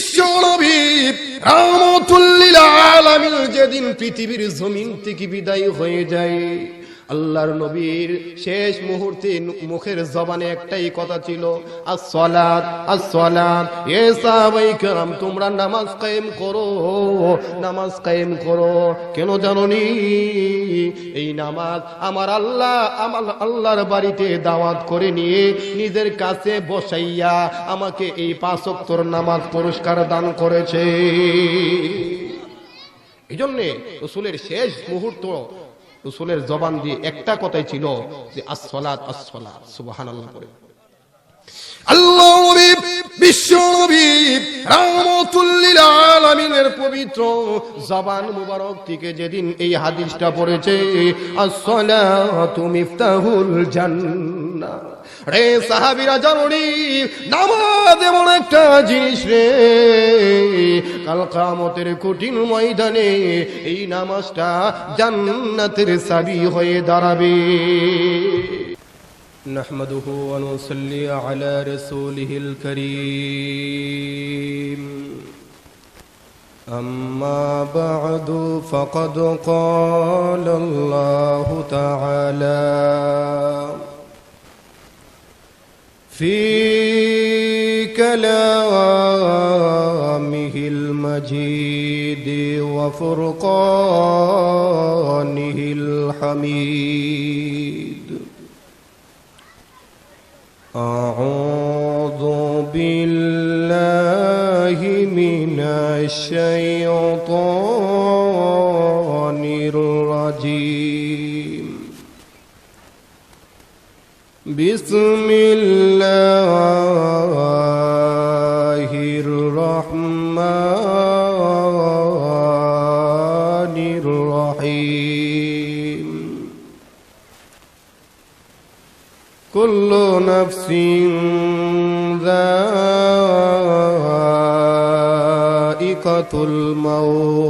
বিশ্বনবী রাহমাতুল লিল আলামিন যেদিন পৃথিবীর জমিন থেকে বিদায় হয়ে যায়, আল্লাহর নবীর শেষ মুহূর্তে মুখের জবানে একটাই কথা ছিল, আসসালাত আসসালাত। এ সাহাবায়ে কেরাম, তোমরা নামাজ কায়েম করো, নামাজ কায়েম করো। কেন জানোনি? এই নামাজ আমার আল্লাহর বাড়িতে দাওয়াত করে নিয়ে নিজের কাছে বসাইয়া আমাকে এই 5 ওয়াক্তের নামাজ পুরস্কার দান করেছে। এই জন্যে রাসূলের শেষ মুহূর্ত রাসূলের জবান দিয়ে একটা কথাই ছিল যে আসসালাত আসসালাত। সুবহানাল্লাহ পড়ে আল্লাহ নবী বিশ্ব নবী রাহমাতুল লিল আলামিনের পবিত্র জবান মুবারক থেকে যেদিন এই হাদিসটা পড়েছে, আসসালাতু মিফতাহুল জান্নাহ। রে সাহাবীরা, জানোনি নামাজ এমন একটা জিনিস রে, কাল কিয়ামতের কঠিন ময়দানে এই নামাজটা জান্নাতের চাবি হয়ে দাঁড়াবে। نحمده ونصلي على رسوله الكريم، أما بعد فقد قال الله تعالى في كلامه المجيد وفرقانه الحميد، أعوذ بالله من الشيطان الرجيم، بسم الله الرحمن الرحيم، كل نفس ذائقة الموت،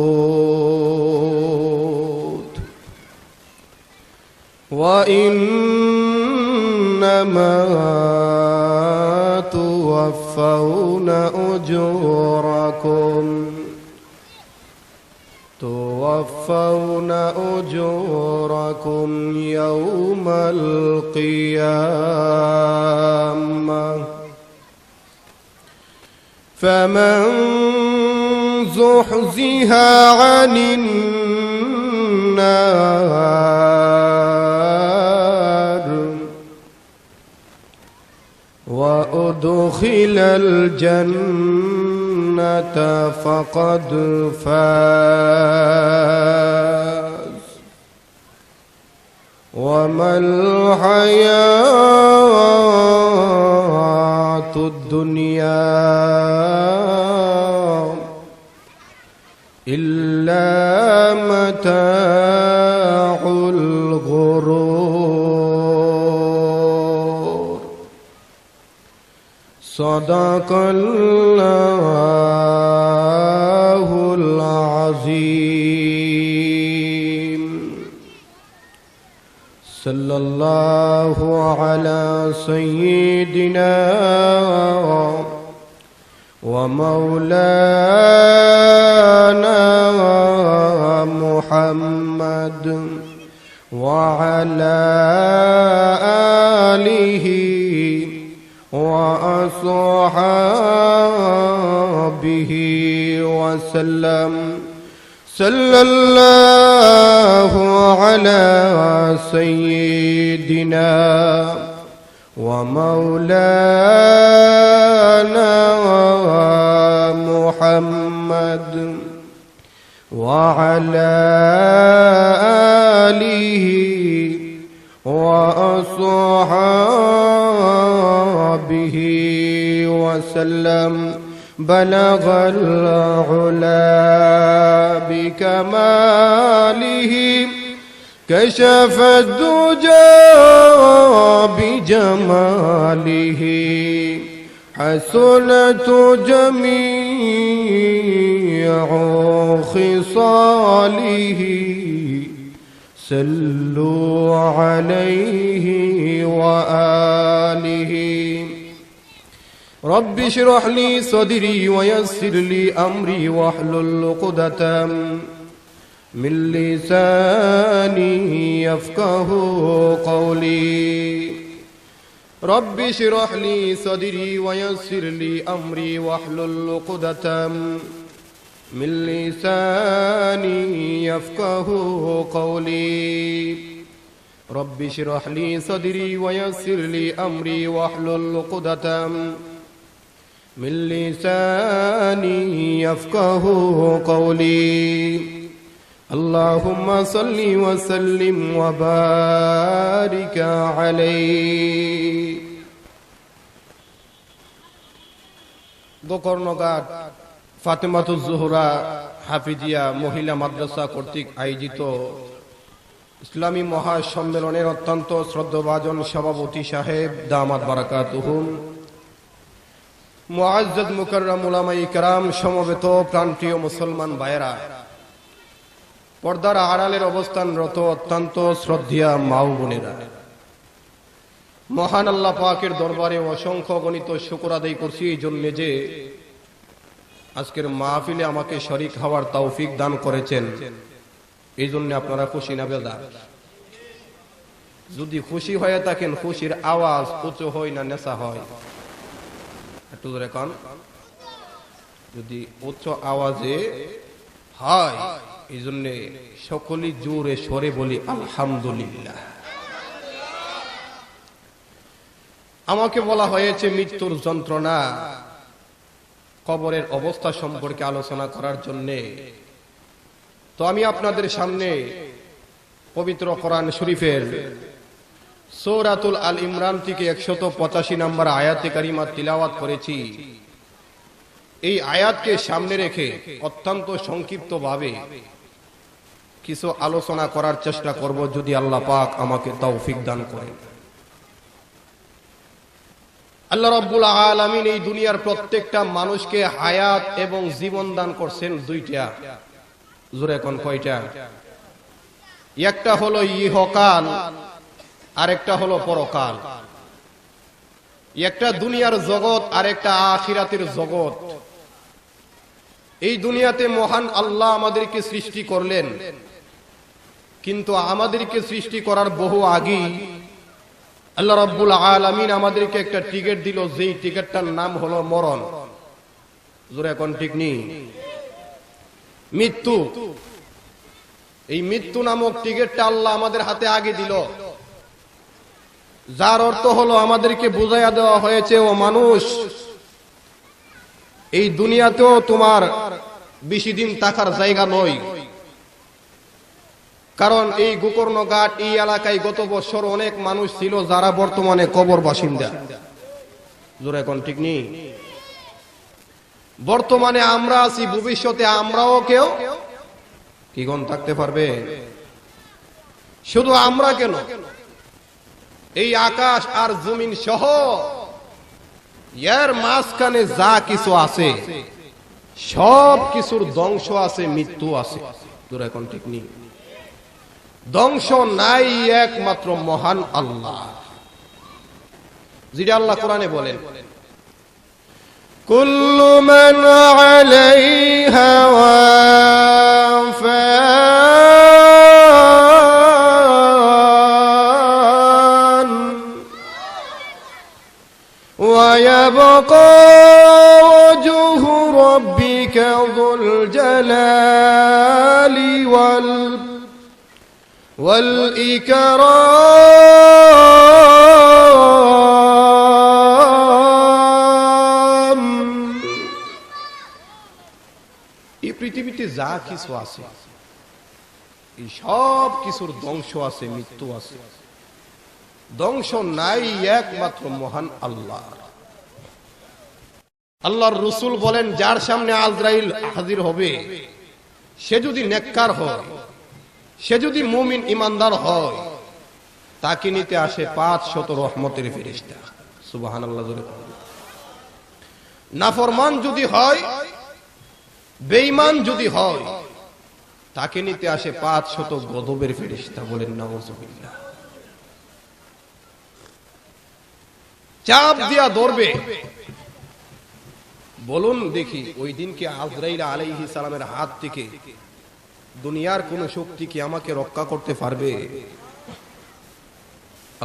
وإنما توفون أجوركم يوم القيامة، فمن زحزح عن النار وأدخل الجنة فقد فاز، وما الحياة الدنيا إلا متاع الغرور. صدق الله العظيم. صلى الله على سيدنا ومولانا محمد وعلى آله وأصحابه وسلم. صلى الله على سيدنا ومولانا محمد وعلى آله وأصحابه وسلم. بلغ العلا بكماله، كشف الدجى بجماله، حسنت جميع خصاله. صلوا عليه وآله. رب اشرح لي صدري ويسر لي أمري واحلل عقدة من لساني يفقه قولي رب اشرح لي صدري ويسر لي أمري واحلل عقدة من لساني يفقه قولي رب اشرح لي صدري ويسر لي أمري واحلل عقدة من لساني يفقه قولي اللهم صل وسلم وبارك عليه গোকর্ণঘাট ফাতেমাতুজ জোহরা হাফিজিয়া মহিলা মাদ্রাসা কর্তৃক আয়োজিত ইসলামী মহাসম্মেলনের অত্যন্ত শ্রদ্ধাভাজন সভাপতি সাহেব দামাত বারাকাতুহুম, মুআজ্জাজ মুকাররম উলামায়ে কেরাম, সমবেত প্রাণপ্রিয় মুসলমান ভাইয়েরা, পর্দার আড়ালের অবস্থানরত অত্যন্ত শ্রদ্ধেয়া মা ও বোনেরা, মহান আল্লাহ পাকের দরবারে অসংখ্য গণিত শুকর আদায় করছি এই জন্য যে আজকের মাহফিলে আমাকে শরীক হওয়ার তৌফিক দান করেছেন। এই জন্য আপনারা খুশি না বেজার? যদি খুশি হয়ে থাকেন, খুশির আওয়াজ উঁচু হয় না নেশা হয়? একটু ধরে কন। যদি উচ্চ আওয়াজে হয়, এই জন্য সকলেই জোরে সরে বলি আলহামদুলিল্লাহ। আমাকে বলা হয়েছে মৃত্যুর যন্ত্রণা, কবরের অবস্থা সম্পর্কে আলোচনা করার জন্য। তো আমি আপনাদের সামনে পবিত্র কোরআন শরীফের সূরাতুল আল ইমরান থেকে 185 নম্বর আয়াতে কারিমা তিলাওয়াত করেছি। এই আয়াতকে সামনে রেখে অত্যন্ত সংক্ষিপ্তভাবে কিছু আলোচনা করার চেষ্টা করব, যদি আল্লাহ পাক আমাকে তৌফিক দান করেন। আল্লাহ রাব্বুল আলামিন এই দুনিয়ার প্রত্যেকটা মানুষকে হায়াত এবং জীবন দান করছেন দুইটা। জোরে কোন কয়টা? একটা হলো ইহকাল, আরেকটা হলো পরকাল। একটা দুনিয়ার জগৎ, আরেকটা আখিরাতের জগৎ। এই দুনিয়াতে মহান আল্লাহ আমাদেরকে সৃষ্টি করলেন, কিন্তু আমাদেরকে সৃষ্টি করার বহু আগেই আল্লাহ রাব্বুল আলামিন আমাদেরকে একটা টিকিট দিল, যেই টিকিটটার নাম হলো মরণ। জোরে কোন ঠিক নেই? মৃত্যু। এই মৃত্যু নামক টিকিটটা আল্লাহ আমাদের হাতে আগে দিল, যার অর্থ হলো আমাদেরকে বুঝাইয়া দেওয়া হয়েছে, ও মানুষ, এই দুনিয়াতেও তোমার বেশি দিন থাকার জায়গা নয়। কারণ এই গোকর্ণঘাট এই এলাকায় গত বছর অনেক মানুষ ছিল যারা বর্তমানে কবর বাসিন্দা। জোরে কোন ঠিক নেই? বর্তমানে আমরা আছি, ভবিষ্যতে আমরাও কেউ কি কোন থাকতে পারবে? শুধু আমরা কেন, এই আকাশ আর জমিন সহ এর মাঝখানে যা কিছু আছে সব কিছুর ধ্বংস আছে, মৃত্যু আছে। জোরে কোন ঠিক নেই? ধ্বংস নাই একমাত্র মহান আল্লাহ, যেটা আল্লাহ কোরআনে বলেন, কুল্লু মান আলাইহা ফান ওয়া ইয়াবকা ওয়াজহু রাব্বিকা যুল জালালি والإكرام। এই পৃথিবীতে যা কিছু আছে এই সব কিছুর ধ্বংস আছে, মৃত্যু আছে। ধ্বংস নাই একমাত্র মহান আল্লাহ। আল্লাহর রাসূল বলেন, যার সামনে আজরাইল হাজির হবে, সে যদি নেককার হয়, সে যদি মুমিন ইমানদার হয়, তাকে নিতে আসে 500 রহমতের ফেরেশতা। সুবহানাল্লাহ। নাফরমান যদি হয়, বেঈমান যদি হয়, তাকে নিতে আসে 500 গজবের ফেরেশতা। বলেন নাউযুবিল্লাহ। চাপ দিয়া ধরবে, বলুন দেখি ওই দিন কি আজরাইল আলাইহিস সালামের হাত থেকে দুনিয়ার কোন শক্তি কি আমাকে রক্ষা করতে পারবে?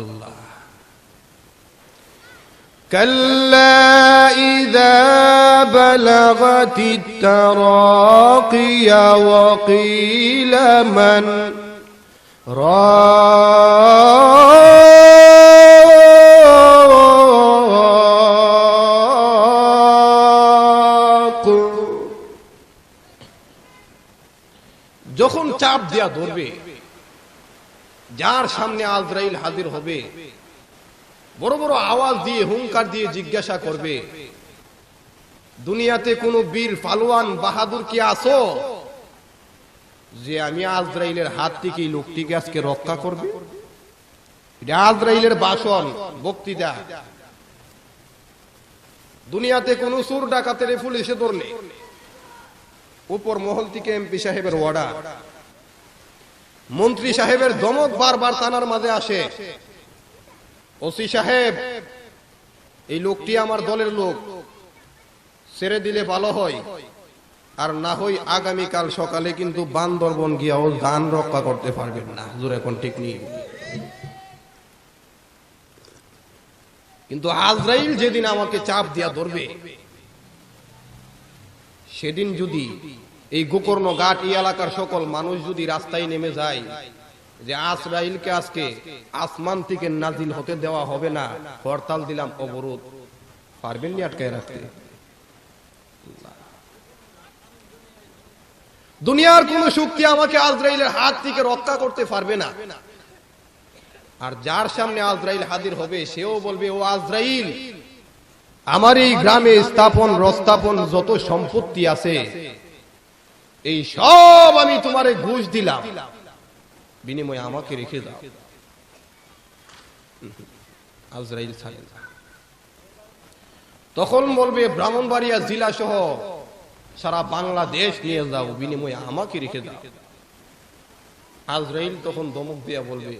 আল্লাহ কাল্লা ইযা বালাগাতিত তারাকিয়া ওয়া কিলা মান যখন চাপ দেয়া ধরবে, যার সামনে আজরাইল হাজির হবে, বড় বড় আওয়াজ দিয়ে হুঙ্কার দিয়ে জিজ্ঞাসা করবে, দুনিয়াতে কোন বীর পালোয়ান বাহাদুর কি আছো যে আমি আজরাইলের হাত থেকে এই লোকটিকে আজকে রক্ষা করবে? এটা আজরাইলের ভাষণ, বক্তৃতা। দুনিয়াতে কোন চোর ডাকাতের পুলিশে ধরলে উপর মহল থেকে এমপি সাহেবের অর্ডার, মন্ত্রী সাহেবের ধমক বারবার থানার মাঝে আসে, ওসি সাহেব এই লোকটি আমার দলের লোক, ছেড়ে দিলে ভালো হয়, আর না হয় আগামীকাল সকালে কিন্তু বান্দরবন গিয়াও জান রক্ষা করতে পারবেন না। জোরে কোন ঠিক নেই। কিন্তু আজরাইল যেদিন আমাকে চাপ দিয়া ধরবে, সেদিন যদি এই গোকর্ণ ঘাট এই এলাকার সকল মানুষ যদি রাস্তায় নেমে যায় যে আজরাইলকে আজকে আসমান থেকে নাজিল হতে দেওয়া হবে না, হরতাল দিলাম, অবরোধ, পারবেন নি আটকায় রাখতে? দুনিয়ার কোন শক্তি আমাকে আজরাইলের হাত থেকে রক্ষা করতে পারবে না। আর যার সামনে আজরাইল হাজির হবে, সেও বলবে, ও আজরাইল, আমার এই গ্রামে স্থাপন রস্থাপন যত সম্পত্তি আছে এই সব আমি তোমারে ঘুষ দিলাম, বিনিময়ে আমাকে রেখে দাও। আজরাইল তখন বলবে, ব্রাহ্মণবাড়িয়া জেলা সহ সারা বাংলাদেশ নিয়ে যাও, বিনিময়ে আমাকে রেখে দাও। আজরাইল তখন ধমক দিয়া বলবে,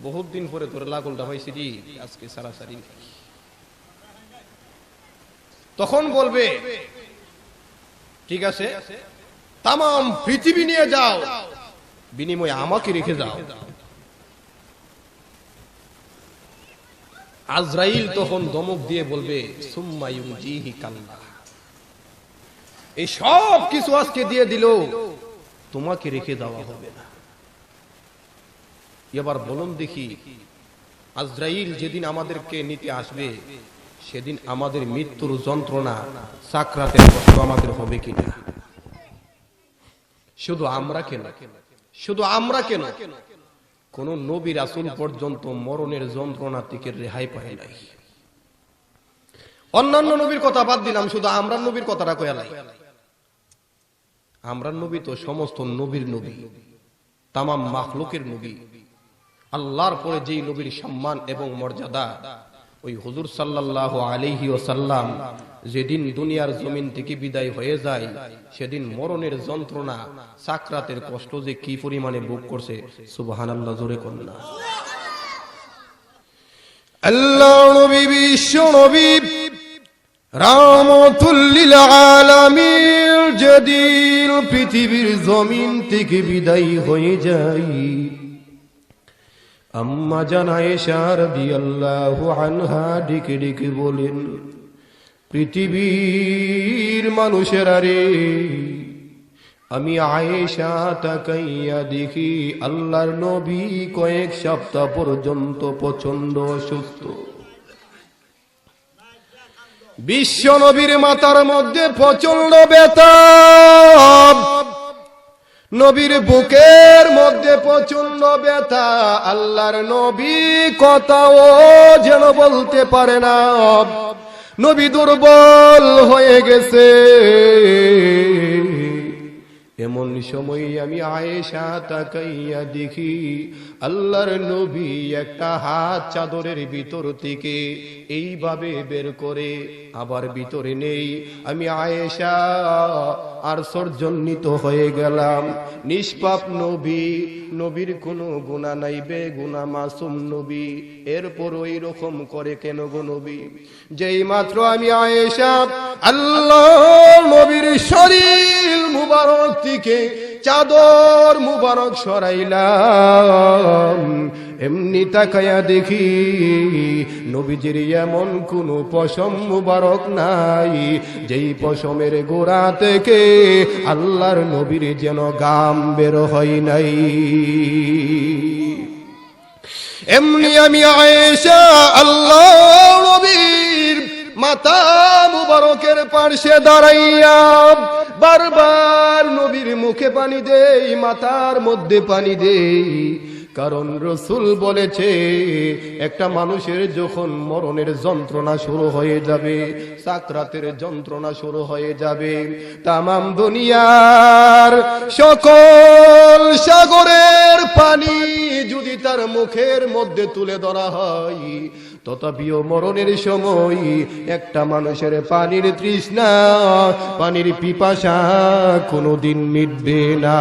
বহুত দিন পরে তোর লাগলটা হয়েছে রে, আজকে সারাসারি। তখন বলবে, ঠিক আছে, তাম পৃথিবী নিয়ে যাও, বিনিময়ে আমাকে রেখে যাও। আজরাইল তখন ধমক দিয়ে বলবে, সুম্মা ইউনজিহি কাল্লাহ, এই সব কিছু আজকে দিয়ে দিল, তোমাকে রেখে দেওয়া হবে না। এবার বলুন দেখি, আজরাইল যেদিন আমাদেরকে নিতে আসবে, সেদিন আমাদের মৃত্যুর যন্ত্রণা, সাকরাতের কষ্ট আমাদের হবে কিনা? শুধু আমরা কেন, শুধু আমরা কেন, কোন নবী রাসূল পর্যন্ত মরণের যন্ত্রণা থেকে রেহাই পায় নাই। অন্যান্য নবীর কথা বাদ দিলাম, শুধু আমরা নবীর কথাটা কয়ালাই। আমরা নবী তো সমস্ত নবীর নবী, তামাম মাখলুকের নবী। আল্লাহর পরে যেই নবীর সম্মান এবং মর্যাদা, ওই হুজুর সাল্লাল্লাহু আলাইহি ওয়াসাল্লাম যেদিন দুনিয়ার জমিন থেকে বিদায় হয়ে যায়, সেদিন মরণের যন্ত্রণা, সাকরাতের কষ্ট যে কি পরিমাণে ভোগ করছে, সুবহানাল্লাহ, জোরে কোন না। আল্লাহ নবী, বিশ্ব নবী, রাহমাতুল লিল আলামিন যেদিন পৃথিবীর জমিন থেকে বিদায় হয়ে যায়, আম্মা জান আয়েশা রাদিয়াল্লাহু আনহা ডেকে ডেকে বলেন, পৃথিবীর মানুষেরা রে, আমি আয়েশা তাকাইয়া দেখি আল্লাহর নবী কয়েক সপ্তাহ পর্যন্ত প্রচন্ড অসুস্থ। বিশ্ব নবীর মাথার মধ্যে প্রচন্ড ব্যথা, নবীর বুকের মধ্যে প্রচন্ড ব্যথা, আল্লাহর নবী কথাও যেন বলতে পারে না, নবী দুর্বল হয়ে গেছে। এমন সময় আমি আয়েশা তাকাইয়া দেখি আল্লাহর নবী একটা হাত চাদরের ভিতর থেকে এইভাবে বের করে আবার ভিতরে নেই। আমি আয়েশা আশ্চর্যান্বিত হয়ে গেলাম। নিষ্পাপ নবী, নবীর কোনো গুনাহ নাই, বেগুনাহ মাসুম নবী, এরপর ওই রকম করে কেন গো নবী? যেই মাত্র আমি আয়েশা আল্লাহর নবীর শরীর মুবারক থেকে চাদর মুবারক সরাইলাম, এমনি তাকায়া দেখি নবীজির এমন কোনো পশম মুবারক নাই যেই পশমের গোড়া থেকে আল্লাহর নবীর যেন গাম বের হয় নাই। এমনি আমি আয়েশা আল্লাহর নবীর মাথা মুবারকের পার্শ্বে দাঁড়াইয়া বারবার নবীর মুখে পানি দেই, মাথার মধ্যে পানি দেই। কারণ রাসূল বলেছে একটা মানুষের যখন মরণের যন্ত্রণা শুরু হয়ে যাবে, সাকরাতের যন্ত্রণা শুরু হয়ে যাবে, তামাম দুনিয়ার সকল সাগরের পানি যদি তার মুখের মধ্যে তুলে ধরা হয়, তথাপিও মরণের সময় একটা মানুষের পানির তৃষ্ণা, পানির পিপাসা কোনোদিন মিটবে না।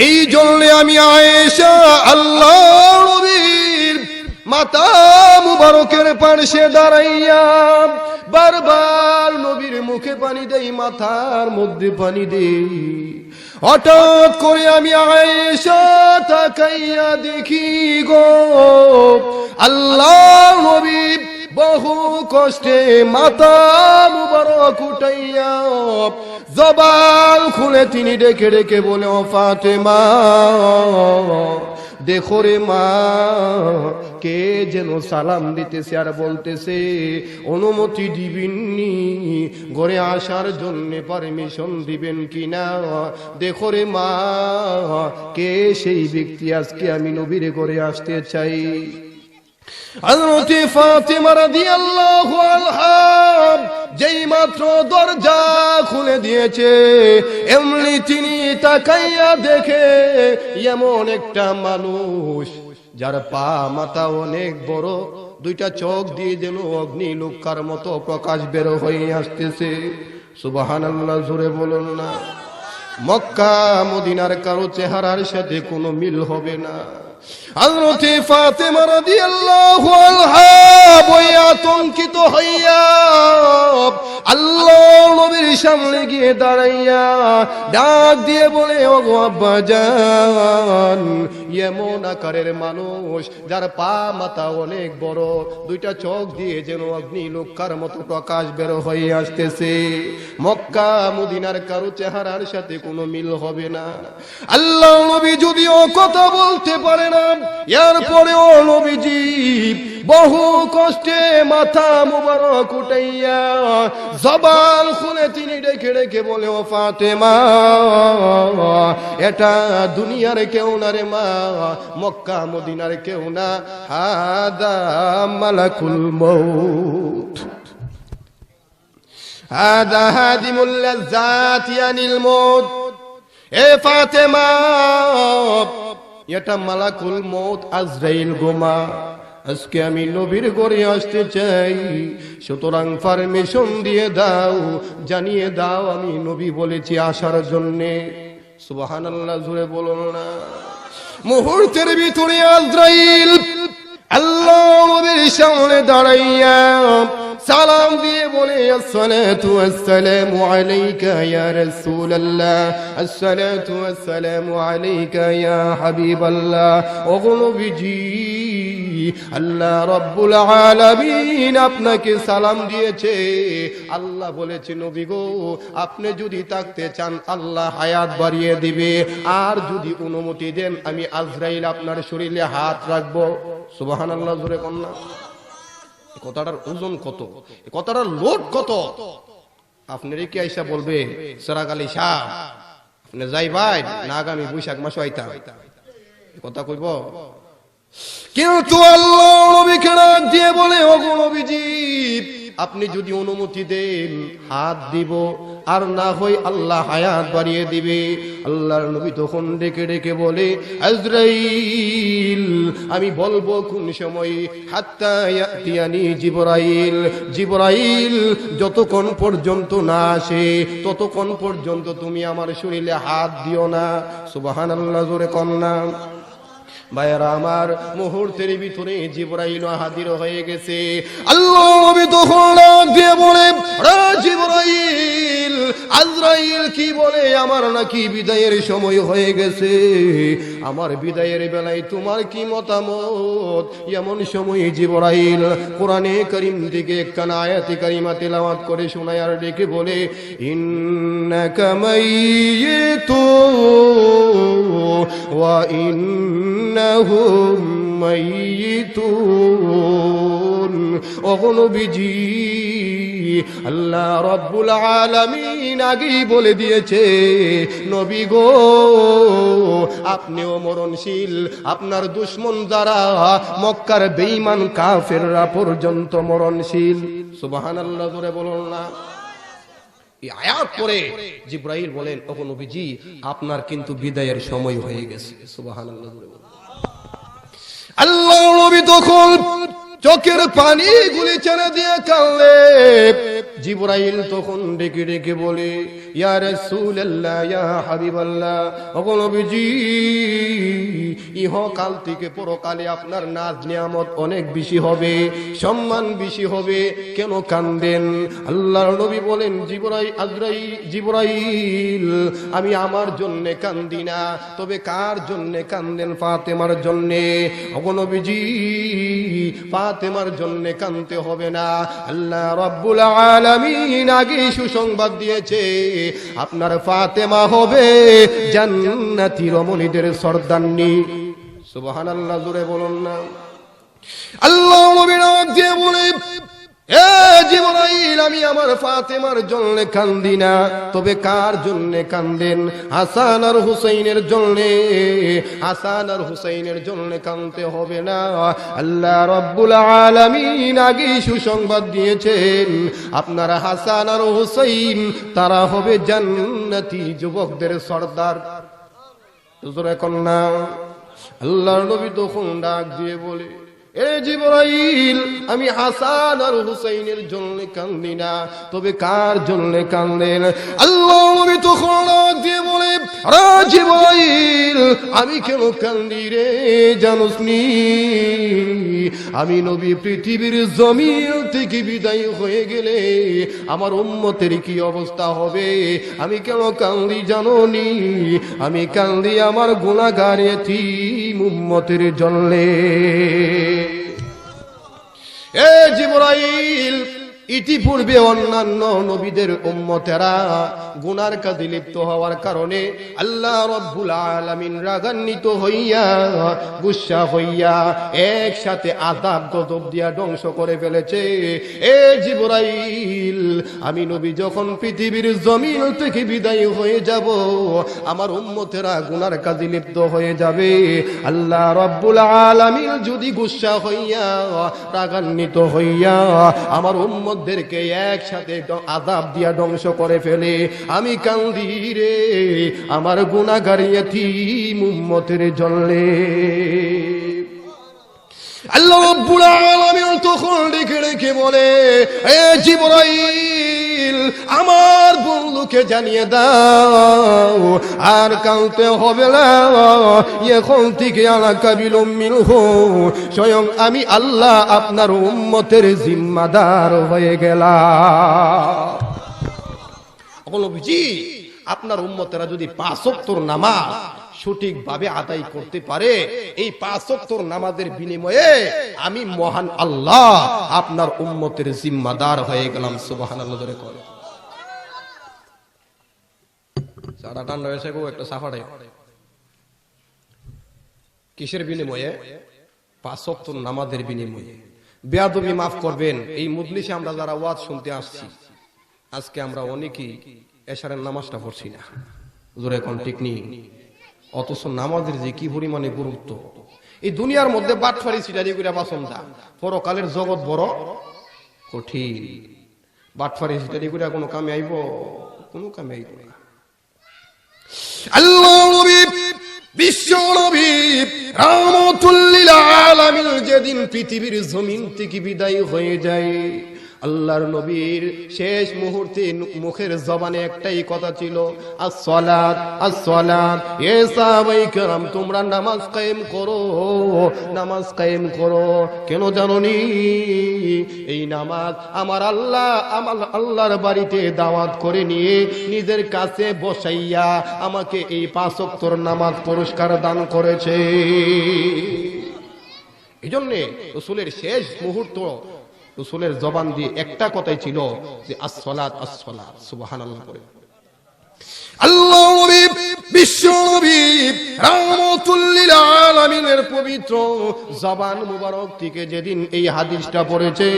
এই জন্য আমি আয়েশা আল্লাহর নবীর মাথা মুবারকের পার্শ্বে দাঁড়াইয়া বারবার নবীর মুখে পানি দেই, মাথার মধ্যে পানি দেই। হঠাৎ করে আমি আয়েশা তাকাইয়া দেখি গো আল্লাহর নবী বহু কষ্টে মাথা মুবারক উঠাইয়া জবান খুলে তিনি ডেকে ডেকে বলে, ও ফাতেমা, দেখো রে মা, কে যেন সালাম দিতেছে আর বলতেছে অনুমতি দিবেননি, ঘরে আসার জন্য পারমিশন দিবেন কিনা। দেখো রে মা, কে সেই ব্যক্তি, আজকে আমি নবীর ঘরে আসতে চাই। হযরত ফাতেমা রাদিয়াল্লাহু আনহা যেই মাত্র দরজা খুলে দিয়েছে, এমনি তিনি তাকাইয়া দেখে এমন একটা মানুষ যার পা মাথা অনেক বড়, দুইটা চোখ দিয়ে যেন অগ্নি লুকার মতো প্রকাশ বের হয়ে আসতেছে। সুবহানাল্লাহ, জোরে বলুন না। মক্কা মদিনার কারো চেহারার সাথে কোনো মিল হবে না। হযরত ফাতেমা রাদিয়াল্লাহু আনহা বই আতঙ্কিত হইয়া আল্লাহর নবীর সামনে গিয়ে দাঁড়াইয়া ডাক দিয়ে বলে, ও গো আব্বাজান, এমন আকারের মানুষ যার পা মাথা অনেক বড়, দুইটা চোখ দিয়ে যেন অগ্নি লুকার মতো প্রকাশ বের হয়ে আসতেছে, মক্কা মদিনার কারো চেহারার সাথে কোনো মিল হবে না। আল্লাহর নবী যদিও কথা বলতে পারে না, এরপরেও নবীজি বহু কষ্টে মাথা মুবারক উঠাইয়া জবান খুলে তিনি ডেকে ডেকে বলে, ও ফাতেমা, এটা দুনিয়ার কেউ না রে মা, মক্কা মদিনার কেউ না, হাদা মালাকুল মউত, হাদা হাদিমুল লাজ্জাতি আনিল মউত। এ ফাতেমা, এটা মালাকুল মউত আজরাইল গোমা, আজকে আমি নবীর ঘরে আসতে চাই, সুতরাং পারমিশন দিয়ে দাও, জানিয়ে দাও আমি নবী বলেছি আসার জন্যে। সুবহানাল্লাহ, জোরে বলুন না। মুহূর্তের ভিতরে আজরাইল আল্লাহ নবীর সামনে দাঁড়াইয়া সালাম দিয়ে বলে, আসসালাতু ওয়াসসালামু আলাইকা ইয়া রাসূলুল্লাহ, আসসালাতু ওয়াসসালামু আলাইকা ইয়া হাবিবাল্লাহ। ও নবীজি, আল্লাহ রাব্বুল আলামিন আপনাকে সালাম দিয়েছে। আল্লাহ বলেছে, নবী গো, আপনি যদি থাকতে চান আল্লাহ হায়াত বাড়িয়ে দিবে, আর যদি অনুমতি দেন আমি আজরাইল আপনার শরীরে হাত রাখবো। সুবহানাল্লাহ, জোরে কন্যা। কথাটার ওজন কত, কথাটার লোড কত। আপনারই কি আইসা বলবে, সেরাগ আলী শাহ আপনি যাই ভাই না, আগামী বৈশাখ মাসে আইতা, কথা কইব? কিন্তু আল্লাহ নবীকে ডাক দিয়ে বলে, ও গো নবীজি, আপনি যদি অনুমতি দেন হাত দিব, আর না হয় আল্লাহ হায়াত বাড়িয়ে দিবে। আল্লাহর নবী তখন ডেকে ডেকে বলে, আজরাইল, আমি বলবো কোন সময়? হাত্তা ইয়াতিয়ানি জিবরাইল, জিবরাইল যতক্ষণ পর্যন্ত না আসে ততক্ষণ পর্যন্ত তুমি আমার শরীরে হাত দিও না। সুবহানাল্লাহ, জোরে কন্যা। ভাইরা আমার, মুহূর্তের ভিতরে জিবরাইল হাজির হয়ে গেছে। আল্লাহ নবী তখন ডাক দিয়ে বলে, জিবরাইল, আজরাইল কি বলে? আমার নাকি বিদায়ের সময় হয়ে গেছে। আমার বিদায়ের বেলায় তোমার কি মতামত? এমন সময় জিবরাইল কোরআনে কারীম থেকে একখানা আয়াতে কারিমা তেলাওয়াত করে শোনায় আর ডেকে বলে, ইন্নাকা মাইয়িতুন ওয়া ইন্নাহুম মাইয়িতুন। ওগো নবীজি, আল্লাহ রাব্বুল আলামিন আগেই বলে দিয়েছে, নবী গো, আপনিও মরণশীল, আপনার দুশমন যারা মক্কার বেঈমান কাফেররা পর্যন্ত মরণশীল। সুবহানাল্লাহ, জোরে বলুন না। এই আয়াত পড়ে জিবরাইল বলেন, ওগো নবীজি, আপনার কিন্তু বিদায়ের সময় হয়ে গেছে। সুবহানাল্লাহ, জোরে বলুন। আল্লাহ নবী তখন চোখের পানি গুলি ছেড়ে দিয়ে কাঁদলে। জিবরাইল তখন ডেকে ডেকে বলে, ইয়া রাসূলুল্লাহ, ইয়া হাবিবাল্লাহ, ওগো নবীজি, ইহকাল থেকে পরকালে আপনার নাজ নিয়ামত অনেক বেশি হবে, সম্মান বেশি হবে, কেন কান্দেন? আল্লাহর নবী বলেন, জিবরাইল, আমি আমার জন্য কান্দি না, তবে কার জন্য কান্দেন? ফাতেমার জন্য। ওগো নবীজি, ফাতেমার জন্য কাঁদতে হবে না। আল্লাহ রাব্বুল আলামিন আগে সুসংবাদ দিয়েছে, আপনার ফাতেমা হবে জান্নাতি রমণীদের সর্দারনী। সুবহানাল্লাহ, জোরে বলুন না। আল্লাহ নবী ডাক দিয়ে বলে, এ জিবরাইল, আমি আমার ফাতেমার জন্য কান্দি না, তবে কার জন্য কান্দেন? হাসান আর হুসাইনের জন্য। হাসান আর হুসাইনের জন্য কাঁদতে হবে না। আল্লাহ রাব্বুল আলামিন আগে সুসংবাদ দিয়েছেন, আপনার হাসান আর হুসাইন তারা হবে জান্নাতি যুবকদের সর্দার। জোরে কন্যা। আল্লাহর নবী তখন ডাক দিয়ে বলে, এ জিবরাইল, আমি হাসান আর হুসাইনের জন্য কান্দি না, তবে কার জন্য কান্দেন? আল্লাহ নবী তখন ডাক দিয়ে বলে, আরে জিবরাইল, আমি কেন কান্দি রে জানোস নি? আমি নবী পৃথিবীর জমিন থেকে বিদায় হয়ে গেলে আমার উম্মতের কি অবস্থা হবে? আমি কেন কান্দি জানো নি? আমি কান্দি আমার গুনাহগার এতিম উম্মতের জন্যে। এ জিবরাইল, ইতিপূর্বে অন্যান্য নবীদের উম্মতেরা গুনার কাজে লিপ্ত হওয়ার কারণে আল্লাহ রাব্বুল আলামিন রাগান্বিত হইয়া, গুসা হইয়া একসাথে আযাব গজব দিয়া ধ্বংস করে ফেলেছে। এ জিবরাইল, আমি নবী যখন পৃথিবীর জমিন থেকে বিদায় হয়ে যাব, আমার উম্মতেরা গুনার কাজে লিপ্ত হয়ে যাবে। আল্লাহ রাব্বুল আলামিন যদি গুসা হইয়া, রাগান্বিত হইয়া আমার উম্মতদেরকে একসাথে আযাব দিয়া ধ্বংস করে ফেলে, আমি কান্দি রে আমার গুনাহগার এতিম উম্মতের জন্যে। আল্লাহ রাব্বুল আলামিন তখন ডেকে ডেকে বলে, এ জিবরাইল, আমার বন্ধুকে জানিয়ে দাও আর কাঁদতে হবে না, এখন থেকে আলা কাবিলুম মিনহু, স্বয়ং আমি আল্লাহ আপনার উম্মতের জিম্মাদার হয়ে গেলাম। নবীজি, আপনার উম্মতেরা যদি 5 ওয়াক্তের নামাজ সঠিকভাবে আদায় করতে পারে, এই 5 ওয়াক্তের নামাজের বিনিময়ে আমি মহান আল্লাহ আপনার উম্মতের জিম্মাদার হয়ে গেলাম। সুবহানাল্লাহ, জোরে করে। সারা টান রয়েছে গো, একটা সাফাড়ে। কিসের বিনিময়ে? 5 ওয়াক্তের নামাজের বিনিময়ে। বেয়াদবি মাফ করবেন, এই মজলিসে আমরা যারা ওয়াজ শুনতে আসছি, আজকে আমরা অনেকেই এশারের নামাজটা পড়ছি না। জোরে কোন ঠিক নেই? অথচ নামাজের যে কি পরিমাণে গুরুত্ব। এই দুনিয়ার মধ্যে বাটফারি সিটারি করে বাসন্দা, পরকালের জগৎ বড় কঠিন। বাটফারি সিটারি করে কোনো কামে আইব? কোনো কামে আইব না। আল্লাহ নবী, বিশ্ব নবী রাহমাতুল লিল আলামিন যেদিন পৃথিবীর জমিন থেকে বিদায় হয়ে যায়, আল্লাহর নবীর শেষ মুহূর্তে মুখের জবানে একটাই কথা ছিল, আসসালাত আসসালাত। এ সাহাবায়ে কেরাম, তোমরা নামাজ কায়েম করো, নামাজ কায়েম করো। কেন জানোনি? এই নামাজ আমার আল্লাহর বাড়িতে দাওয়াত করে নিয়ে নিজের কাছে বসাইয়া আমাকে এই 5 ওয়াক্তের নামাজ পুরস্কার দান করেছে। এই জন্যে রাসূলের শেষ মুহূর্ত রাসূলের জবান দিয়ে একটা কথাই ছিল যে আসসালাত আসসালাত। সুবহানাল্লাহ পড়ে। আল্লাহ নবী, বিশ্ব নবী রাহমাতুল লিল আলামিনের পবিত্র জবান মুবারক থেকে যেদিন এই হাদিসটা পড়েছে,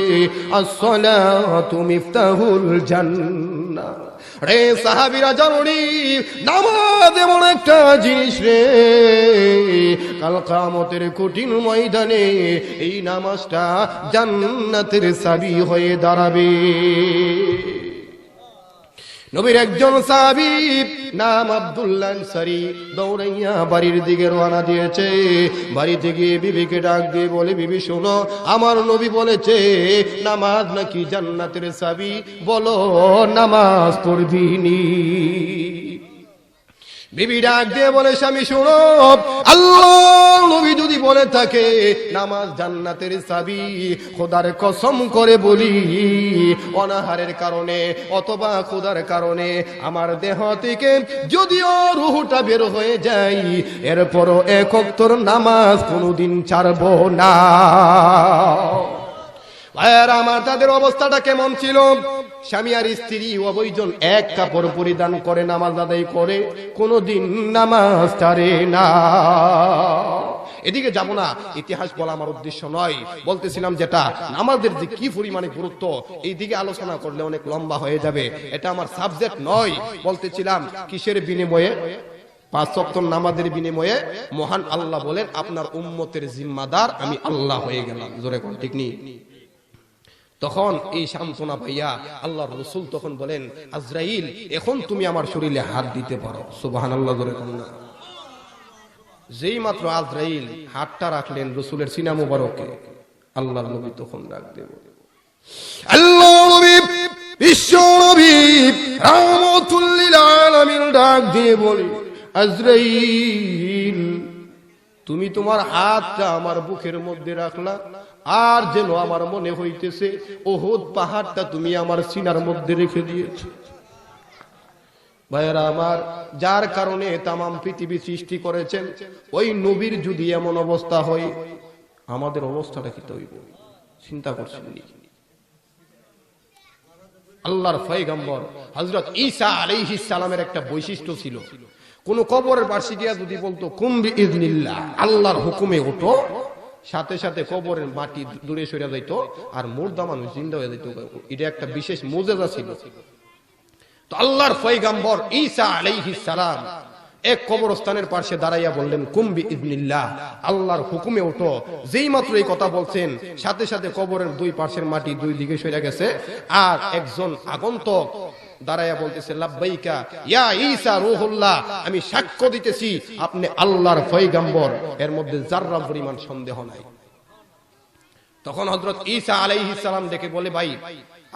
আসসালাতু মিফতাহুল জান্নাহ। রে সাহাবীরা, জানোনি নামাজ এমন একটা জিনিস রে, কাল কিয়ামতের কঠিন ময়দানে এই নামাজটা জান্নাতের চাবি হয়ে দাঁড়াবে। নবীর একজন সাহাবী নাম আব্দুল্লাহ আনসারী দৌড়াইয়া বাড়ির দিকে রওনা দিয়েছে। বাড়িতে গিয়ে বিবিকে ডাক দিয়ে বলে, বিবি শোনো, আমার নবী বলেছে নামাজ নাকি জান্নাতের চাবি, বলো নামাজ পড়বি নি? বিবি ডাক দিয়ে বলে, স্বামী শোনো, আল্লাহ নবী যদি বলে থাকে নামাজ জান্নাতের চাবি, খোদার কসম করে বলি, অনাহারের কারণে অথবা খোদার কারণে আমার দেহ থেকে যদিও রূহটা বের হয়ে যায়, এরপরও 1 ওয়াক্তের নামাজ কোনোদিন ছাড়বো না। ভাইয়ারা আমার, তাদের অবস্থাটা কেমন ছিল? স্বামী আর স্ত্রী উভয়জন এক কাপড় পরিধান করে নামাজ আদায় করে, কোনোদিন নামাজ ছাড়ে না। এদিকে যাব না, ইতিহাস বলা আমার উদ্দেশ্য নয়। বলতেছিলাম যেটা নামাজের যে কি পরিমাণে গুরুত্ব, এই দিকে আলোচনা করলে অনেক লম্বা হয়ে যাবে, এটা আমার সাবজেক্ট নয়। বলতেছিলাম কিসের বিনিময়ে? 5 ওয়াক্ত নামাজের বিনিময়ে মহান আল্লাহ বলেন, আপনার উম্মতের জিম্মাদার আমি আল্লাহ হয়ে গেলাম। জোরে কোন ঠিক নেই? তখন এই সান্ত্বনা পাইয়া আল্লাহর রাসূল তখন বলেন, আজরাইল এখন তুমি আমার শরীরে হাত দিতে পারো। সুবহানাল্লাহ জোরে কোন না। যেই মাত্র আজরাইল হাতটা রাখলেন রাসূলের সিনা মুবারকে, আল্লাহর নবী তখন ডাক দেব, আল্লাহ নবী, বিশ্ব নবী রাহমাতুল লিল আলামিন ডাক দিয়ে বলে, আজরাইল তুমি তোমার হাতটা আমার বুকের মধ্যে রাখলা, আর যেন আমার মনে হইতেছে উহুদ পাহাড়টা তুমি আমার সিনার মধ্যে রেখে দিয়েছো। ভাইরা আমার, যার কারণে তামাম পৃথিবী সৃষ্টি করেছেন, ওই নবীর যদি এমন অবস্থা হয়, আমাদের অবস্থাটা কি হইব? চিন্তা করছেন নি? আল্লাহর পয়গম্বর হযরত ঈসা আলাইহিস সালামের একটা বৈশিষ্ট্য ছিল, কোন কবরের পাশে গিয়া যদি বলতো কুম বিইজনিল্লাহ, আল্লাহর হুকুমে ওঠো, সাথে সাথে কবরের মাটি দূরে সরে যাইত আর মুর্দা মানুষ জিন্দা হয়ে যাইত। এটা একটা বিশেষ মুজিজা ছিল। তো আল্লাহর পয়গম্বর ঈসা আলাইহিস সালাম এক কবরস্থানের পাশে দাঁড়াইয়া বললেন, কুম বিইজনিল্লাহ, আল্লাহর হুকুমে ওঠো। যেই মাত্র এই কথা বলছেন, সাথে সাথে কবরের 2 পাশের মাটি 2 দিকে সরে গেছে। আর একজন আগন্তুক দাঁড়াইয়া বলতেছে, লাব্বাইকা ইয়া ঈসা রূহুল্লাহ, আমি সাক্ষ্য দিতেছি আপনি আল্লাহর পয়গম্বর, এর মধ্যে যাররা পরিমাণ সন্দেহ নাই। তখন হযরত ঈসা আলাইহিস সালাম ডেকে বলে, ভাই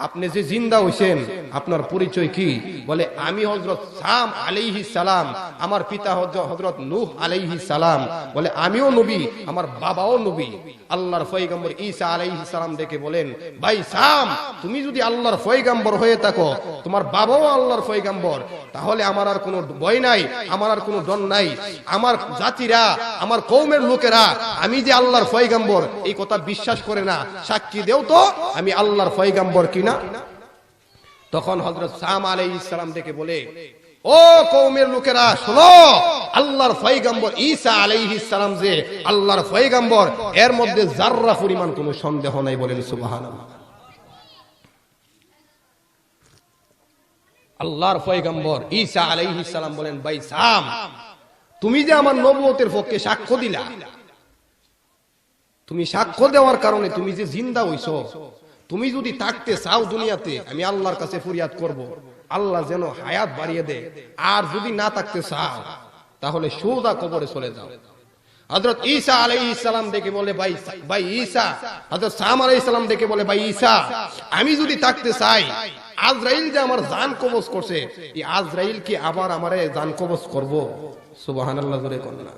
আপনি যে জিন্দা হইছেন আপনার পরিচয় কি? বলে, আমি হযরত সাম আলাইহিস সালাম, আমার পিতা হযরত নূহ আলাইহিস সালাম। বলে, আমিও নবী, আমার বাবাও নবী। আল্লাহর পয়গম্বর ঈসা আলাইহিস সালাম ডেকে বলেন, ভাই সাম, তুমি যদি আল্লাহর পয়গম্বর হয়ে থাকো, তোমার বাবাও আল্লাহর পয়গম্বর, তাহলে আমার আর কোনো ভয় নাই, আমার আর কোনো ডর নাই। আমার জাতিরা, আমার কওমের লোকেরা আমি যে আল্লাহর পয়গম্বর এই কথা বিশ্বাস করে না, সাক্ষী দেও তো আমি আল্লাহর পয়গম্বর কিনা। তখন হযরত সাম আলাইহিস সালাম ডেকে বলে, ও কওমের লোকেরা শোনো, আল্লাহর পয়গম্বর ঈসা আলাইহিস সালাম যে আল্লাহর পয়গম্বর, এর মধ্যে যাররা পরিমাণ কোনো সন্দেহ নাই। বলেন সুবহানাল্লাহ। আল্লাহর পয়গম্বর ঈসা আলাইহিস সালাম বলেন, ভাই সাম, তুমি যে আমার নবুয়তের পক্ষে সাক্ষ্য দিলা, তুমি সাক্ষ্য দেওয়ার কারণে তুমি যে জিন্দা হইছো, তুমি যদি থাকতে চাও দুনিয়াতে, আমি আল্লাহর কাছে ফরিয়াদ করব, আল্লাহ যেন হায়াত বাড়িয়ে দেয়। আর যদি না থাকতে চাও তাহলে সোজা কবরে চলে যাও। হযরত ঈসা আলাইহিস সালাম ডেকে বলে, ভাই ঈসা, হযরত সাম আলাইহিস সালাম ডেকে বলে, ভাই ঈসা, আমি যদি থাকতে চাই, আজরাইল যে আমার জান কবজ করছে, এই আজরাইল কি আবার আমারে জান কবজ করব? সুবহানাল্লাহ, জোরে কোন না।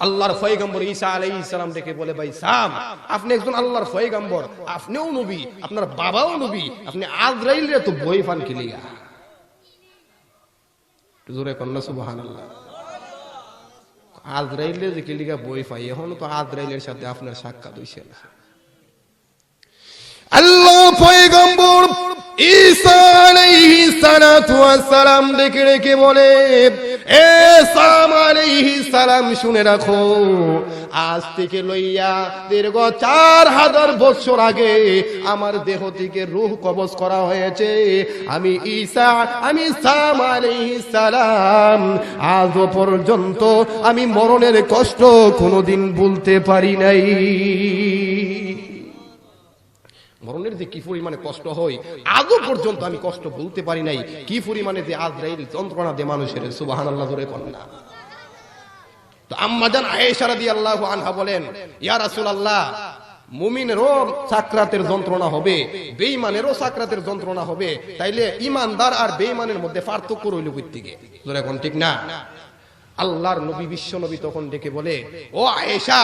আল্লাহর পয়গম্বর ঈসা আলাইহিস সালাম ডেকে বলে, ভাই সাম, আপনি একজন আল্লাহর পয়গম্বর, আপনিও নবী, আপনার বাবাও নবী, আপনি আজরাইলের তো বই পান কি লিগা? জোরে কোন না সুবহানাল্লাহ। আজরাইলের যে কি লিগা বই পাই, এখন তো আজরাইলের সাথে আপনার সাক্ষাৎ হইছে না। আল্লাহ পয়গম্বর ঈসা আলাইহিস সালাতু ওয়াস সালাম ডেকে ডেকে বলে, এ সাম আলাইহিস সালাম, শুনে রাখো, আজ থেকে লইয়া দীর্ঘ 4000 বছর আগে আমার দেহ থেকে রূহ কবজ করা হয়েছে। আমি ঈসা, আমি সাম আলাইহিস সালাম, আজ পর্যন্ত আমি মরণের কষ্ট কোনোদিন ভুলতে পারি নাই। মরণের যে কি পরিমাণে কষ্ট হয় আজও পর্যন্ত আমি কষ্ট বলতে পারি নাই, কি পরিমাণে যে আজরাইল যন্ত্রণা দেয় মানুষের। সুবহানাল্লাহ, জোরে কোন না। তো আম্মা জান আয়েশা রাদিয়াল্লাহু আনহা বলেন, ইয়া রাসূলুল্লাহ, মুমিনেরও সাকরাতের যন্ত্রণা হবে, বেঈমানেরও সাকরাতের যন্ত্রণা হবে, তাইলে ঈমানদার আর বেঈমানের মধ্যে পার্থক্য রইল কই থেকে? জোরে কোন ঠিক না? আল্লাহর নবী, বিশ্ব নবী তখন ডেকে বলে, ও আয়েশা,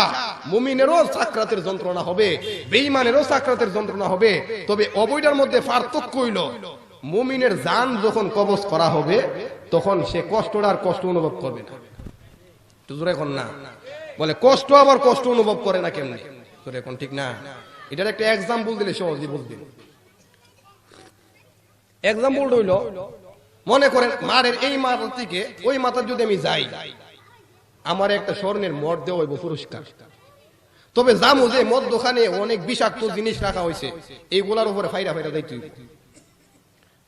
মুমিনেরও সাকরাতের যন্ত্রণা হবে, বেঈমানেরও সাকরাতের যন্ত্রণা হবে, তবে অবৈধার মধ্যে পার্থক্য হইল, মুমিনের জান যখন কবজ করা হবে তখন সে কষ্টটা আর কষ্ট অনুভব করবে না। জোরে কোন না। বলে কষ্ট আবার কষ্ট অনুভব করে না কেমনে? জোরে কোন ঠিক না? এটার একটা এক্সাম্পল দিলে সহজে বুঝবেন। এক্সাম্পল হইল, মনে করেন মারের এই মাথা থেকে ওই মাথা যদি আমি যাই, আমার একটা স্বর্ণের মদ দেওয়া হইব পুরস্কার। তবে জামু যে মদ দোকানে অনেক বিষাক্ত জিনিস রাখা হয়েছে, এইগুলার উপরে ফাইরা ফাইরা যাইতে হইব।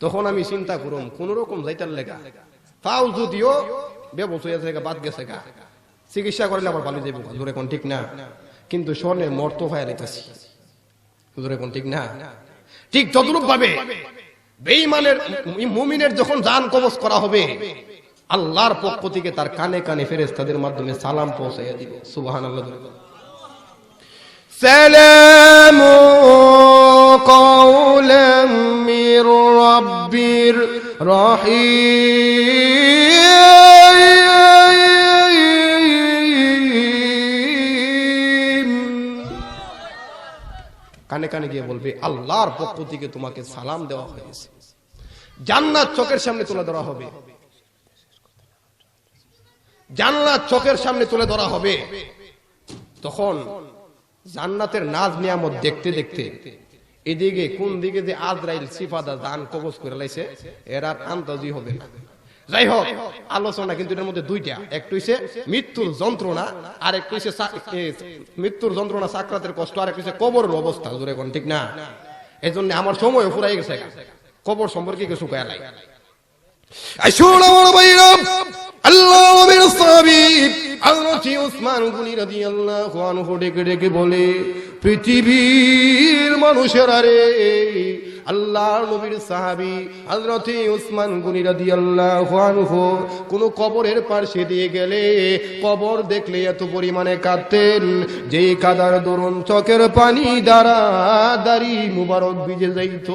তখন আমি চিন্তা করুম কোন রকম যাইতার লেগা, তাও যদিও ব্যবস্থা হয়েছে, বাদ গেছে গা, চিকিৎসা করলে আবার ভালো যাইব। জোরে কোন ঠিক না? কিন্তু স্বর্ণের মদ তো ফাইরা দিতেছি। জোরে কোন ঠিক না? ঠিক যতরূপ ভাবে বেঈমানের, মুমিনের যখন জান কবজ করা হবে, আল্লাহর পক্ষ থেকে তার কানে কানে ফেরেশতাদের মাধ্যমে সালাম পৌঁছাইয়া দিবে। সুবহানাল্লাহ। সালামু কাওলাম মির রাব্বির রহিম। কানে কানে গিয়ে বলবে, আল্লাহর পক্ষ থেকে তোমাকে সালাম দেওয়া হয়েছে। জান্নাত চোখের সামনে তুলে ধরা হবে, জান্নাত চোখের সামনে তুলে ধরা হবে। তখন জান্নাতের নাজ নিয়ামত দেখতে দেখতে এদিকে কোন দিকে যে আজরাইল সিফাদা জান কবজ করে লাইছে এর আর আন্দাজই হবে না। যাই হোক, আলোচনা কিন্তু এর মধ্যে দুইটা, একটা হইছে মৃত্যুর যন্ত্রণা, আর একটা হইছে মৃত্যুর যন্ত্রণা, সাকরাতের কষ্ট, আর একটা হইছে কবরের অবস্থা। জোরে কোন ঠিক না? এই জন্য আমার সময় ফুরাই গেছে, কবর সম্পর্কে কিছু কয়া নাই। আল্লাহ নবীর সাহাবী হযরত উসমান গনি রাদিয়াল্লাহু আনহু ডেকে ডেকে বলে, পৃথিবীর মানুষেরা রে, আল্লাহর নবীর সাহাবী হযরত উসমান গনি রাদিয়াল্লাহু আনহু কোন কবরের পাশে দিয়ে গেলে কবর দেখলে এত পরিমাণে কাঁদতেন, যেই কাদার দরুন চোখের পানি দ্বারা দাড়ি মুবারক ভিজে যাইত।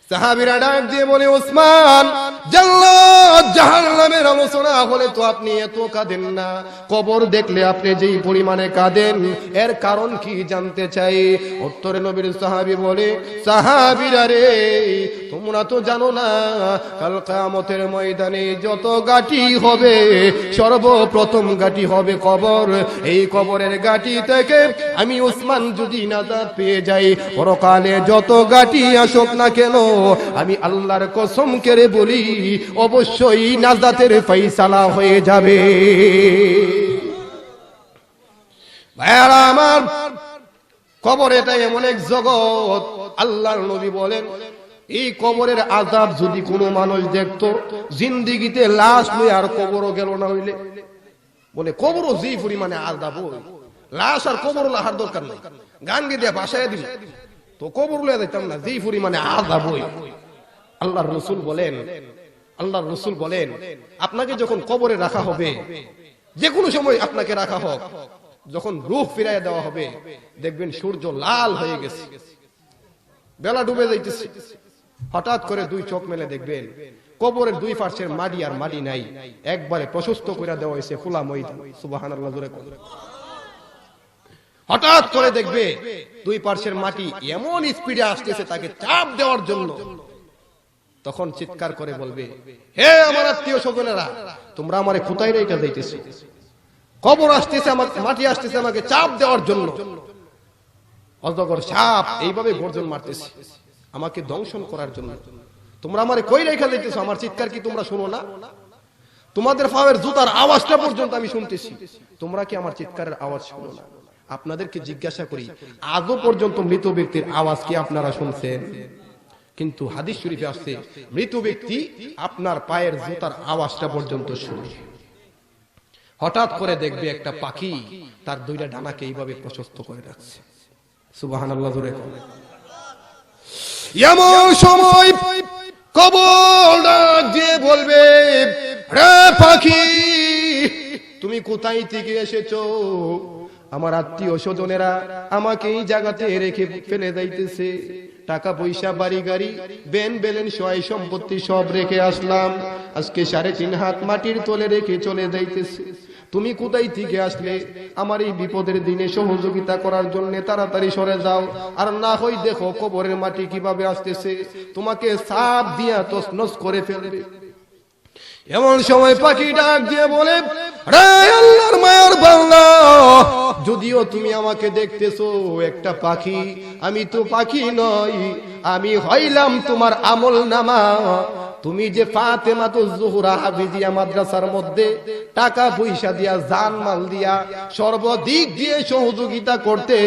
সাহাবীরা ডাক দিয়ে বলে, ওসমান, জান্নাত জাহান্নামের আলোচনা হলে তো আপনি এত কাঁদেন না, কবর দেখলে আপনি যেই পরিমাণে কাঁদেন এর কারণ কি জানতে চাই। উত্তরে নবীর সাহাবী বলে, সাহাবীরা রে, তোমরা তো জানো না কাল কিয়ামতের ময়দানে যত গাটি হবে সর্বপ্রথম গাটি হবে কবর। এই কবরের গাটি থেকে আমি ওসমান যদি নাজাত পেয়ে যাই, পরকালে যত গাটি আসুক না কেন, আমি আল্লাহর কসম করে বলি অবশ্যই নাজাতের ফয়সালা হয়ে যাবে। ভাইরা আমার, কবর এটা এমন এক জগৎ, আল্লাহর নবী বলেন, এই কবরের আযাব যদি কোনো মানুষ দেখতো, জিন্দেগিতে লাশ লই আর কবরও গেল না হইলে, বলে কবরও যে পরিমাণে আযাব, লাশ আর কবর লাহার দরকার নাই, গান গে দিয়া বাসায় দিল তো কবর লয়ে যাইতাম না, যেই পরিমাণে আযাব হই। আল্লাহর রাসূল বলেন আপনাকে যখন কবরে রাখা হবে, যে কোনো সময় আপনাকে রাখা হোক, যখন রূহ ফিরাইয়া দেওয়া হবে দেখবেন সূর্য লাল হয়ে গেছে, বেলা ডুবে যাইতেছে। হঠাৎ করে দুই চোখ মেলে দেখবেন কবরের দুই পাশের মাটি আর মাটি নাই, একবারে প্রশস্ত করে দেওয়া হয়েছে খোলা ময়দান। সুবহানাল্লাহ জোরে বলেন। হঠাৎ করে দেখবে দুই পাশের মাটি এমন স্পিডে আসতেছে তাকে চাপ দেওয়ার জন্য, তখন চিৎকার করে বলবে, হে আমার আত্মীয় স্বজনেরা, তোমরা আমারে কোথায় রেখে যাইতেছো? কবর আসতেছে, আমাকে মাটি আসতেছে আমাকে চাপ দেওয়ার জন্য। অজগর সাপ এইভাবে গর্জন মারতেছে আমাকে দংশন করার জন্য। তোমরা আমারে কই রেখে যাইতেছো? আমার চিৎকার কি তোমরা শুনো না? তোমাদের পায়ের জুতার আওয়াজটা পর্যন্ত আমি শুনতেছি, তোমরা কি আমার চিৎকারের আওয়াজ শুনো না? আপনাদেরকে জিজ্ঞাসা করি, আজও পর্যন্ত মৃত ব্যক্তির আওয়াজ কি আপনারা শুনছেন? কিন্তু হাদিস শরীফে আসছে মৃত ব্যক্তি আপনার পায়ের জুতার আওয়াজটা পর্যন্ত শুনে। হঠাৎ করে দেখবে একটা পাখি তার দুইটা ডানাকে এইভাবে প্রশস্ত করে রাখছে। সুবহানাল্লাহ জোরে বলেন। এমন সময় কবর ডাক দিয়ে বলবে, রে পাখি, তুমি কোথায় থেকে এসেছো? আমার আত্মীয় স্বজনেরা আমাকে এই জায়গাতে রেখে ফেলে যাইতেছে, টাকা পয়সা বাড়ি গাড়ি বেন বেলেন সয় সম্পত্তি সব রেখে আসলাম, আজকে 3.5 হাত মাটির তলে রেখে চলে যাইতেছে। তুমি কোথায় থেকে আসলে? আমার এই বিপদের দিনে সহযোগিতা করার জন্য তাড়াতাড়ি সরে যাও, আর না হয় দেখো কবরের মাটি কিভাবে আসতেছে, তোমাকে সাপ দিয়া তছনছ করে ফেলবে। এমন সময় পাখি ডাক দিয়ে বলে, রে আল্লাহর মায়ার বান্দা, যদিও তুমি আমাকে দেখতেছো একটা পাখি, আমি তো পাখি নই, আমি হইলাম তোমার আমলনামা। তুমি যে ফাতেমাতুজ জোহরা হাফিজিয়া মাদ্রাসার মধ্যে টাকা পয়সা দিয়া জানমাল দিয়া সর্বদিক দিয়ে সহযোগিতা করতে,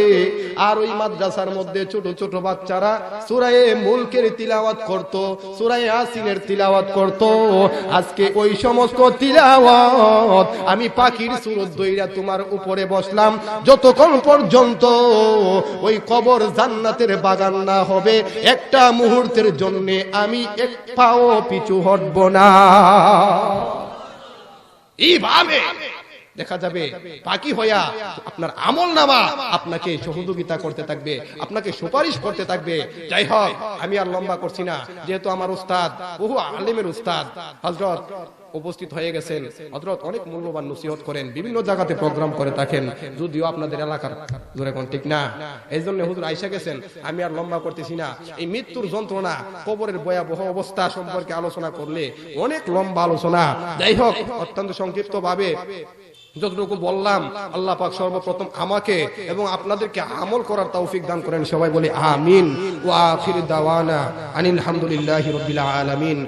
আর ওই মাদ্রাসার মধ্যে ছোট ছোট বাচ্চারা সূরা মুলকের তিলাওয়াত করত, সূরা ইয়াসিনের তিলাওয়াত করত, আজকে ওই সমস্ত তিলাওয়াত আমি পাখির সূরত দইরা তোমার উপরে বসলাম, যতক্ষণ পর্যন্ত ওই কবর জান্নাতের বাগান না হবে একটা মুহূর্তের জন্য আমি এক পাও পিছু হটব না। এইভাবে দেখা যাবে পাখি হইয়া আপনার আমলনামা আপনাকে সহযোগিতা করতে থাকবে, আপনাকে সুপারিশ করতে থাকবে। যাই হোক, আমি আর লম্বা করছি না, যেহেতু আমার উস্তাদ, বহু আলেমের উস্তাদ হযরত উপস্থিত হয়ে গেছেন। হযরত অনেক মূল্যবান নসিহত করেন, বিভিন্ন জায়গাতে প্রোগ্রাম করে থাকেন, যদিও আপনাদের এলাকার ধরে কোন ঠিক না, এই জন্য হুজুর আইসা গেছেন। আমি আর লম্বা করতেছি না। এই মৃত্যুর যন্ত্রণা, কবরের ভয়াবহ অবস্থা সম্পর্কে আলোচনা করলে অনেক লম্বা আলোচনা। যাই হোক, অত্যন্ত সংক্ষিপ্ত ভাবে যতটুকু বললাম, আল্লাহ পাক সর্বপ্রথম আমাকে এবং আপনাদেরকে আমল করার তৌফিক দান করেন। সবাই বলি আমিন। ওয়া আখির দাওয়ানা আনিল হামদুলিল্লাহি রাব্বিল আলামিন।